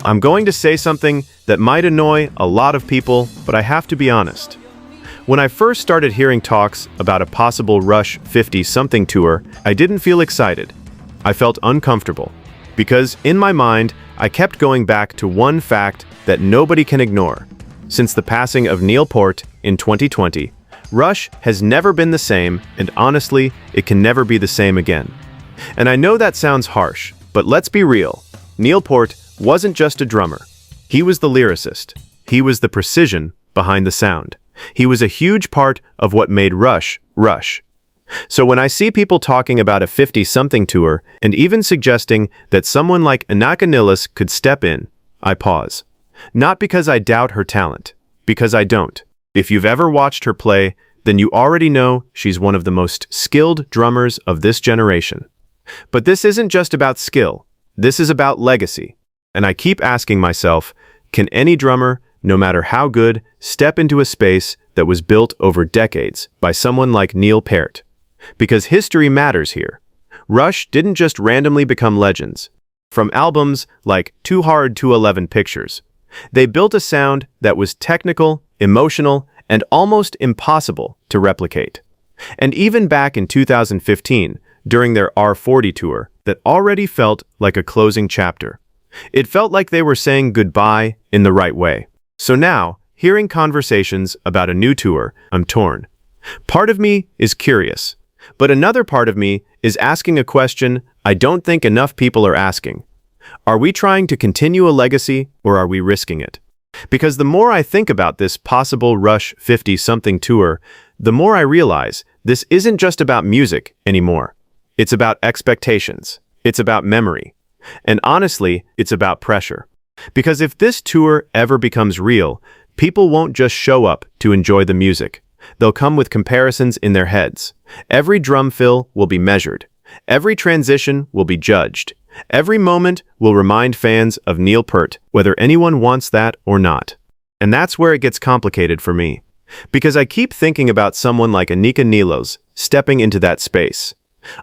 I'm going to say something that might annoy a lot of people, but I have to be honest. When I first started hearing talks about a possible Rush 50-something tour, I didn't feel excited. I felt uncomfortable, because in my mind, I kept going back to one fact that nobody can ignore. Since the passing of Neil Peart in 2020, Rush has never been the same, and honestly, it can never be the same again. And I know that sounds harsh, but let's be real. Neil Peart wasn't just a drummer. He was the lyricist. He was the precision behind the sound. He was a huge part of what made Rush, Rush. So when I see people talking about a 50-something tour, and even suggesting that someone like Anika Nilles could step in, I pause. Not because I doubt her talent, because I don't. If you've ever watched her play, then you already know she's one of the most skilled drummers of this generation. But this isn't just about skill. This is about legacy. And I keep asking myself, can any drummer, no matter how good, step into a space that was built over decades by someone like Neil Peart? Because history matters here. Rush didn't just randomly become legends. From albums like Too Hard to 11 Pictures, they built a sound that was technical, emotional, and almost impossible to replicate. And even back in 2015, during their R40 tour, that already felt like a closing chapter. It felt like they were saying goodbye in the right way. So now, hearing conversations about a new tour, I'm torn. Part of me is curious, but another part of me is asking a question I don't think enough people are asking. Are we trying to continue a legacy, or are we risking it? Because the more I think about this possible Rush 50-something tour, the more I realize this isn't just about music anymore. It's about expectations. It's about memory. And honestly, it's about pressure. Because if this tour ever becomes real, people won't just show up to enjoy the music. They'll come with comparisons in their heads. Every drum fill will be measured. Every transition will be judged. Every moment will remind fans of Neil Peart, whether anyone wants that or not. And that's where it gets complicated for me. Because I keep thinking about someone like Anika Nilles stepping into that space.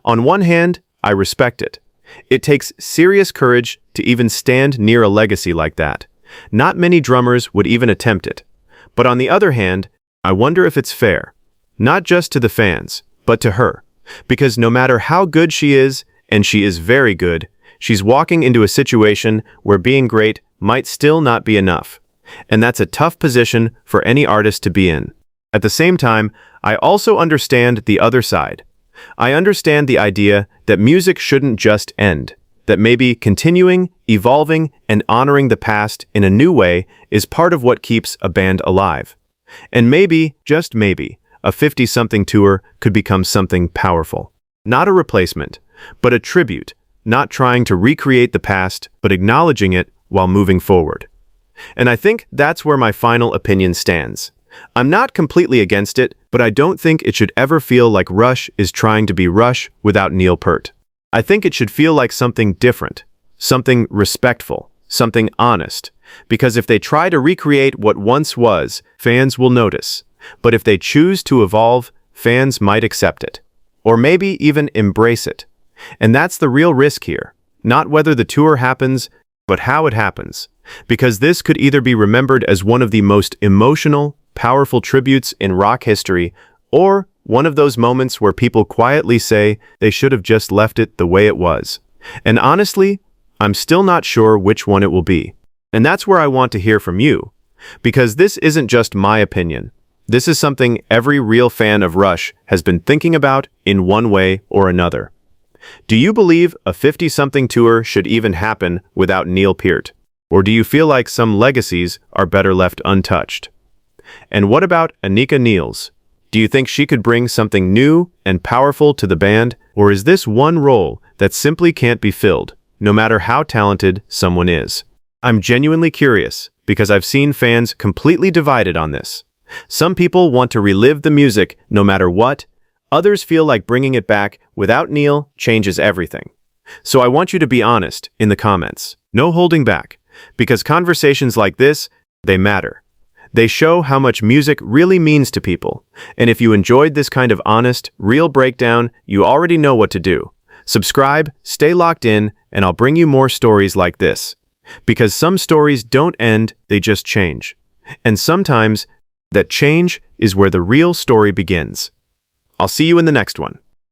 On one hand, I respect it. It takes serious courage to even stand near a legacy like that. Not many drummers would even attempt it. But on the other hand, I wonder if it's fair. Not just to the fans, but to her. Because no matter how good she is, and she is very good, she's walking into a situation where being great might still not be enough. And that's a tough position for any artist to be in. At the same time, I also understand the other side. I understand the idea that music shouldn't just end, that maybe continuing, evolving, and honoring the past in a new way is part of what keeps a band alive. And maybe, just maybe, a 50-something tour could become something powerful. Not a replacement, but a tribute, not trying to recreate the past, but acknowledging it while moving forward. And I think that's where my final opinion stands. I'm not completely against it, but I don't think it should ever feel like Rush is trying to be Rush without Neil Peart. I think it should feel like something different, something respectful, something honest. Because if they try to recreate what once was, fans will notice. But if they choose to evolve, fans might accept it. Or maybe even embrace it. And that's the real risk here. Not whether the tour happens, but how it happens. Because this could either be remembered as one of the most emotional, powerful tributes in rock history, or one of those moments where people quietly say they should have just left it the way it was. And honestly, I'm still not sure which one it will be. And that's where I want to hear from you. Because this isn't just my opinion. This is something every real fan of Rush has been thinking about in one way or another. Do you believe a 50-something tour should even happen without Neil Peart? Or do you feel like some legacies are better left untouched? And what about Anika Nilles? Do you think she could bring something new and powerful to the band, or is this one role that simply can't be filled, no matter how talented someone is? I'm genuinely curious, because I've seen fans completely divided on this. Some people want to relive the music no matter what. Others feel like bringing it back without Neil changes everything. So I want you to be honest in the comments. No holding back, because conversations like this, they matter. They show how much music really means to people. And if you enjoyed this kind of honest, real breakdown, you already know what to do. Subscribe, stay locked in, and I'll bring you more stories like this. Because some stories don't end, they just change. And sometimes, that change is where the real story begins. I'll see you in the next one.